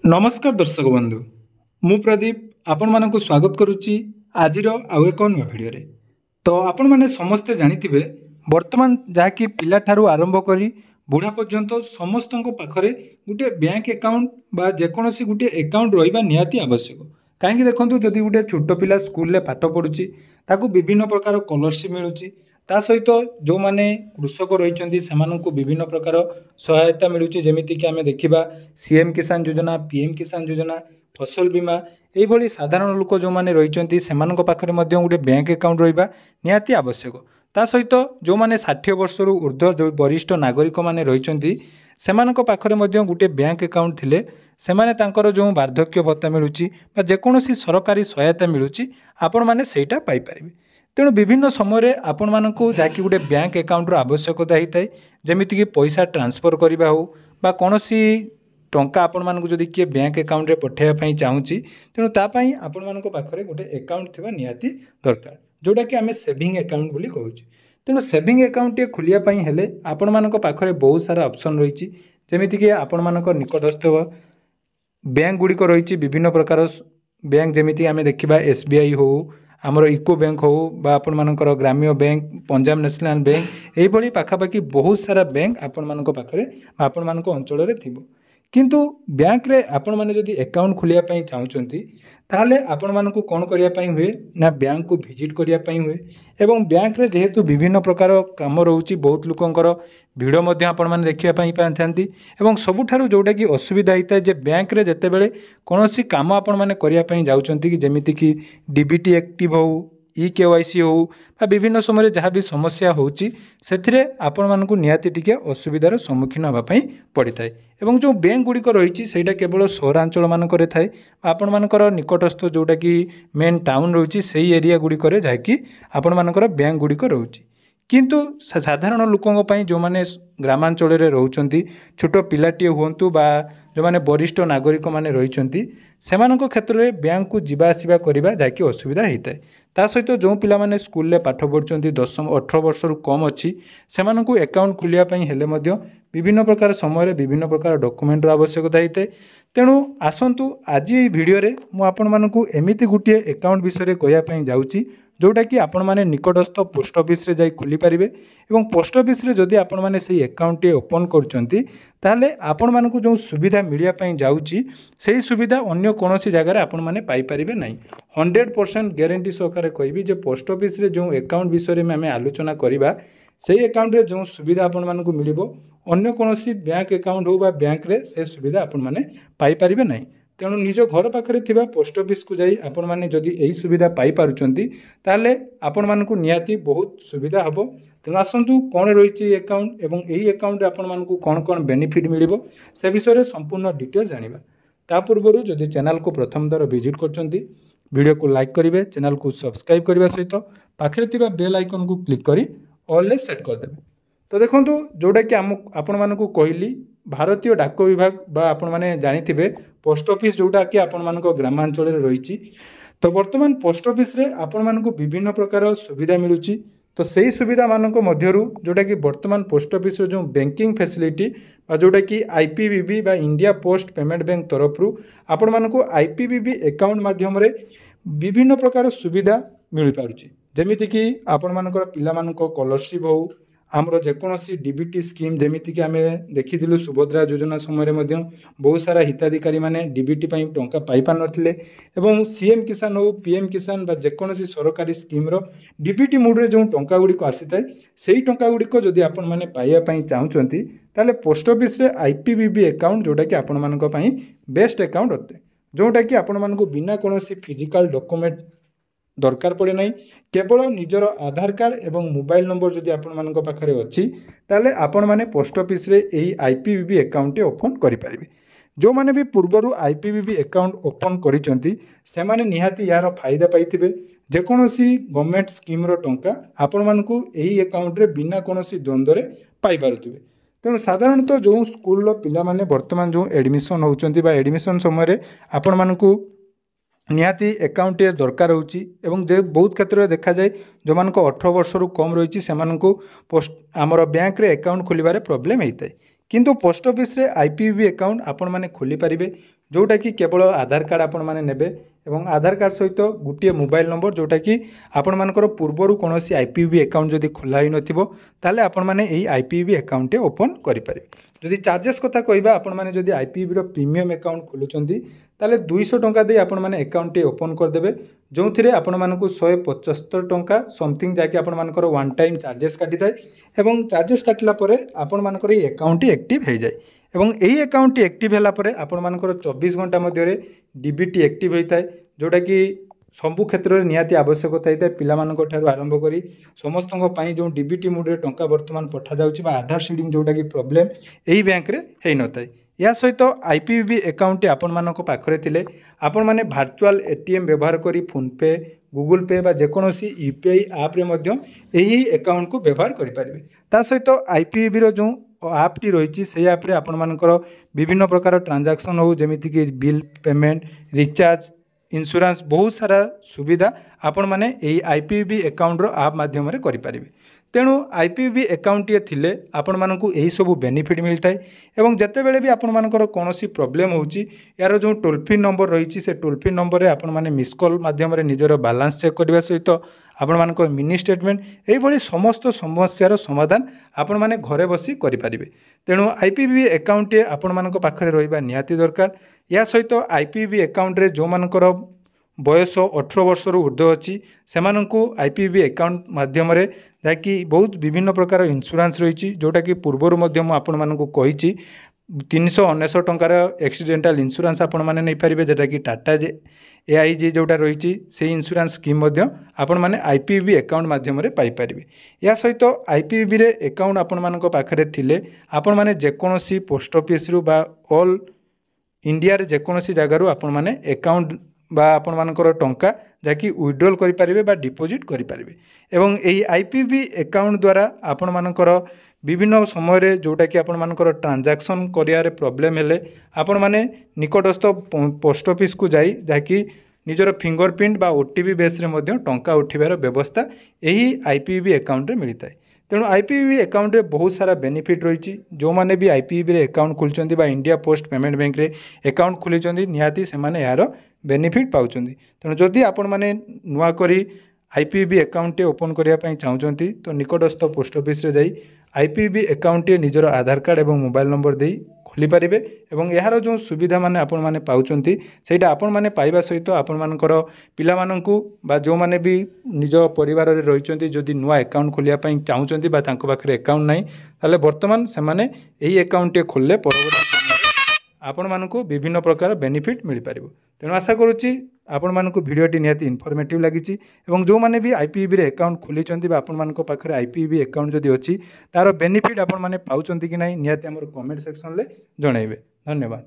नमस्कार दर्शक बंधु मु प्रदीप आपण मानक स्वागत करुच्ची आजिर आउ एक नुआ भिडियो तो आपण मैंने समस्ते जानिथिबे वर्तमान जहाँकि पिला ठारू आरंभ करी बुढ़ा पर्यंत समस्त पाखरे गोटे बैंक अकाउंट बा जेकोसी गोटे अकाउंट रहिबा निहाती आवश्यक। कहीं देखो जदि गोटे छोट पिला स्कूल पाठ पढ़ुची ताकू विभिन्न प्रकार स्कॉलरशिप मिलूची ता सहित जो माने कृषक रही विभिन्न प्रकार सहायता मिलूची जेमिति कि आमे देखिबा सीएम किसान योजना पीएम किसान योजना फसल बीमा यही साधारण लोक जो माने रही पाखरे गोटे बैंक अकाउंट रहिबा निहाती आवश्यक। ता सहित जो माने 60 वर्ष ऊर्ध्व जो वरिष्ठ नागरिक माने रही पाखरे गोटे बैंक अकाउंट थिले सेमाने तांकर जो वार्धक्य भत्ता मिलूची बा जेकोसी सरकारी सहायता मिलूची आपण माने सेटा पाई परिबे। तेणु विभिन्न समय आपण मानकु जाकि गोटे बैंक अकाउंटर आवश्यकता होता है जमीती कि पैसा ट्रांसफर करने हो बा कौनसी टंका आपण मानकु जदि किए बैंक अकाउंट रे पठाइबा चाहूँगी तेणु तापाई आपण मानक पाखरे गोटे अकाउंट थिबा निहाती दरकार जोटा कि आमे सेविंग अकाउंट बोली कहूँ। तेणु सेविंग अकाउंट टे खोलिया पई हेले आपण मानक पाखरे बहुत सारा ऑप्शन रही जमीती कि आपण मानक निकटस्थ बैंक गुड़िक रही विभिन्न प्रकार बैंक जमीती आमे देखिबा एसबीआई हो आमर इको बैंक हो बा आपण मानकर ग्राम्य बैंक पंजाब नेशनल बैंक यही पाखापाखि बहुत सारा बैंक आपण मानक पाखरे आपण मानक अंचल रे थिबो। किंतु बैंक रे आपण माने जदि अकाउंट खोलिया पई चाहउचंती ताहले आपण मानकु कोन करिया पई हुए ना बैंक को विजिट करिया पई हुए एवं बैंक रे जेहेतु विभिन्न प्रकार काम रहउची बहुत लोकंकर भिड़ मध्य आपण माने देखिया पई पाथांती एवं सबुठारु जोटा कि असुविधा होता है जे बैंक रे जेते बेले कोनोसी काम आपण माने करिया पई जाउचंती कि जेमिति कि डीबीटी एक्टिव हो ई केवाईसी हो बा विभिन्न समय जहाँ भी समस्या होची सेथिरे आपण मानकु निहाती टिके असुविधार सम्मुखीन होगा पड़ी थाए एवं जो बैंक गुड़िक रही सेटा केवल सहरांचल मानकर थाए आपण मानकर निकटस्थ जोटा कि मेन टाउन रही से एरिया गुड़िक जहाँकि आपण मानकर बैंक गुड़िक रोचे। किंतु साधारण लोकों जो माने ग्रामांचल रोचंती छोट पिलाटीए हुंतु बा जो माने वरिष्ठ नागरिक माने रही सेमानक क्षेत्र में बैंक को जीवा आसिबा करिबा जाकि असुविधा होता है। ता सहित जो पिला माने स्कूल ले पाठ पढ़ुचंती 18 वर्ष रु कम अच्छी सेमानकु अकाउंट खोलिया पई हेले मध्य विभिन्न प्रकार समय विभिन्न प्रकार डॉक्यूमेंट आवश्यकता होता है। तेणु आसंतु आज ये वीडियो रे मु आपण मानकु एमिति गुटिए अकाउंट विषय कहया पई जाउची जोटा कि आपण माने निकटस्थ पोस्ट ऑफिस रे जाई खोली पारिबे एवं पोस्ट ऑफिस रे जदि आपण माने सेही अकाउंट ओपन करचंती ताले आपण मानकु जो सुविधा मिलिया पई जाउची सेही सुविधा अन्य कोनोसी जगह रे आपण माने पाई परिबे नाही। 100% गारंटी सहकारे कहबी जे पोस्ट ऑफिस रे जो अकाउंट विषय में आमे आलोचना करिबा सेही अकाउंट रे जो सुविधा आपण मानकु मिलिबो अन्य कोनोसी बैंक अकाउंट हो बा बैंक रे से सुविधा आपण माने पाई परिबे नाही। तेणु निज घर पाखे थिबा पोस्ट ऑफिस को जाई आपण माने जदि एही सुविधा पाई पारुचंती ताले आपण मानकु निहाती बहुत सुविधा हबो। तेणु आसंतु कौन रही अकाउंट एवं यही अकाउंट आपण मानकु कौन कौन बेनिफिट मिलिबो से विषय संपूर्ण डिटेल जानिबा। ता पूर्व जदि चैनल को प्रथम दर विजिट करचंती वीडियो को लाइक करिवे चैनल को सब्सक्राइब करबा सहित पाखे थिबा बेल आइकन को क्लिक करी ऑल ले सेट कर देबे। तो देखंतु जोटा कि आपण मानकु कहली भारतीय डाक विभाग बा आपण माने जानिथिबे पोस्ट ऑफिस जोटा कि आपण मानक ग्रामांचल रे रही तो वर्तमान पोस्ट ऑफिस रे आपण मानकु विभिन्न प्रकार सुविधा मिलूची। तो सही सुविधा मानक मध्यरु जोटा कि वर्तमान पोस्ट ऑफिस रो जो बैंकिंग फैसिलिटी बा जोटा कि आईपीबीबी बा इंडिया पोस्ट पेमेंट बैंक तरफ रु आपण मानकु आईपीबीबी अकाउंट माध्यम रे विभिन्न प्रकार सुविधा मिल पारुची जेमिति कि आपण मानकर पिला मानक स्कॉलरशिप हो आमर जेकोसी डीबीटी स्कीम जेमिति कि आमे देखिथिलु सुभद्रा योजना समय बहुत सारा हिताधिकारी माने डीबीटी पई टंका पाई पार नथिले एवं सीएम किसान हो पीएम किसान बा जेकोसी सरकारी स्कीम रो डीबीटी मोड रे जो टंका गुड़िक आसीथाय सेही टंका गुड़िक जदि आपण माने पाइया पई चाहउचंती ताले पोस्ट ऑफिस रे आईपीबीबी अकाउंट जोटा कि आपण मानक पई बेस्ट अकाउंट होते जोटा कि आपण मानक बिना कोनोसी फिजिकल डॉक्यूमेंट दरकार पड़े नहीं केवल निजर आधार कार्ड एवं मोबाइल नंबर जदि आपण मानक पाखरे अछि ताले आपण माने पोस्ट ऑफिस रे एही आईपीबीबी अकाउंट ओपन करि परिबे। जो माने भी पूर्वरु आईपीबीबी अकाउंट ओपन करिसंती से माने निहाती यार फायदा पाइथिबे जेकोसी गवर्नमेंट स्कीम रो टंका आपण मानकु एही अकाउंट रे बिना कोनोसी द्वंद्व रे पाई पारुथिबे। तेणु साधारणतः जो स्कूल रो पिला माने वर्तमान जो एडमिशन होउचंती बा एडमिशन समय रे आपण मानकु निहाती अकाउंट दरकार होची एवं जे बहुत क्षेत्र में देखा जाए जो मान 18 वर्ष रु कम रही से पोस्ट आमर बैंक रे अकाउंट खोलिबारे प्रॉब्लम होता है। किंतु पोस्ट ऑफिस रे आईपीबीबी अकाउंट आपण माने खोली पारिबे जोटा कि केवल आधार कार्ड आपण माने नेबे एवं आधार कार्ड सहित गोटे मोबाइल नंबर जोटा कि आपण मानकर पूर्वर कौन आईपीबी अकाउंट जदि खोला ही नथिबो ताले आपण माने एई आईपीबी अकाउंट ओपन करि परिबे। जदि चार्जेस कथा कहबा आपण माने जदि आईपीबी रो प्रीमियम अकाउंट खोलुचंदी ताले 200 टंका दे आपण माने अकाउंट ओपन कर देबे जोथिरे आपण मानकु 175 टंका समथिंग जाके आपण मानकर वन टाइम चार्जेस काटि थाए एवं चार्जेस काटिला परे आपण मानकर ए अकाउंट एक्टिव हो जाए एवं यही अकाउंट एक्टिव होला परे आपण मानकर 24 घंटा मध्य डीबीटी एक्टिव होता है जोटा कि सबु क्षेत्र में निहाती आवश्यक था पिलामानंर आरंभ कर समस्त जो डीबीटी मोड्रे टंका बर्तमान पठा जाउछि बा आधार सीडिंग जोटा कि प्रोब्लेम यही बैंक रे है न थाए। या सहित आईपीबी अकाउंट आपण मानक पाखरे थिले आपण माने वर्चुअल एटीएम व्यवहार करी फोन पे गूगल पे बा जेकोसी यूपीआई ऐप रे मध्य यही अकाउंट को व्यवहार करि परिबे। ता सहित आईपीबी रो जो आप्टी रही से आप्रे आपण मानकर विभिन्न प्रकार ट्रांजैक्शन हो जमीती कि बिल पेमेंट रिचार्ज इंश्योरेंस बहुत सारा सुविधा आपण माने एई आईपीबी अकाउंट रो ऐप माध्यम रे करि परिबे। तेणु आईपीबी अकाउंट टे थिले आपण मानकु एही सब बेनिफिट मिलता है एवं जते बेले भी आपण मानकर कोनोसी प्रॉब्लम होउची यार जो टोल फ्री नंबर रही से टोल फ्री नंबर रे आपण माने मिस कॉल माध्यम रे निजर बैलेंस चेक करबा सहित आपण मानकर मिनी स्टेटमेंट एही भली समस्त समस्यार समाधान आपण माने घरे बसी करि परिबे। तेणु आईपीबी अकाउंट टे आपण मानक पाखरे रहिबा निहाती दरकार। या सहित आईपीबी अकाउंट रे जो मानकर बयस 18 वर्ष ऊर्ध्व अच्छी से आईपीबी अकाउंट माध्यम जहाँकि बहुत विभिन्न प्रकार इंश्योरेंस रही जोटा कि पूर्वर आपण मानकु कही 399 टंकार एक्सीडेंटल इंश्योरेंस आपण माने नहीं पारिबे जेटा कि टाटा एआईजी जोटा रही से इंश्योरेंस स्कीम आपण माने आईपीबी अकाउंट माध्यम पाई पारिबे। या सहित आईपीबी रे अकाउंट आपण मानक पाखरे थिले आपण माने जेकोसी पोस्ट ऑफिस रु बा ऑल इंडिया रे जेकोसी जगार आपण माने अकाउंट बा आपण मानकर टंका जाकि विड्रॉल करि परिबे बा डिपॉजिट करि परिबे एवं एही आईपीबी अकाउंट द्वारा आपण मानकर विभिन्न समय रे जोटा कि आपण मानकर ट्रांजैक्शन करियारे प्रॉब्लम हेले आपण माने निकटस्थ पोस्ट ऑफिस को जाई जाकि निजर फिंगरप्रिंट बा ओटीपी बेस रे मध्य टंका उठिबार व्यवस्था यही आईपीबी अकाउंट रे मिलता है। तेणु आईपीबी अकाउंट रे बहुत सारा बेनिफिट रही जो माने भी आईपीबी रे अकाउंट खोलचंदी बा इंडिया पोस्ट पेमेंट बैंक रे अकाउंट खोलिचंदी निहाती से माने यार बेनिफिट पाउचंदी। तेणु जदि आपण माने नुआ करी आईपीबी अकाउंट ओपन करिया पई चाहउचंती तो निकटस्थ पोस्ट ऑफिस रे जाई आईपीबी अकाउंट निजर आधार कार्ड एवं मोबाइल नंबर देई खोली पारिबे एवं यार जो सुविधा माने आपण माने पाउचंती सेटा आपण माने पाइबा सहित आपण मानकर पिला माननकु बा जो माने भी निज परिवार रे रहिचंती जदि नुआ अकाउंट खोलिया पई चाहउचंती बा तांको पाखरे अकाउंट नाही ताले वर्तमान से माने एही अकाउंट खोलले परवर्ती आपण मानकु विभिन्न प्रकार बेनिफिट मिल पारिबो। तेणु आशा करुच्ची आपण मानकु भिडियोटी निहाती इनफॉर्मेटिव लागिची एवं जो माने भी आईपीबी रे अकाउंट खोलिचंती बा आपण मानक पाखरे आईपीबी अकाउंट जदि अछि तार बेनिफिट आपण माने पाउचंती कि नाही निहाती हमर कमेंट सेक्शन ले जणाइबे। धन्यवाद।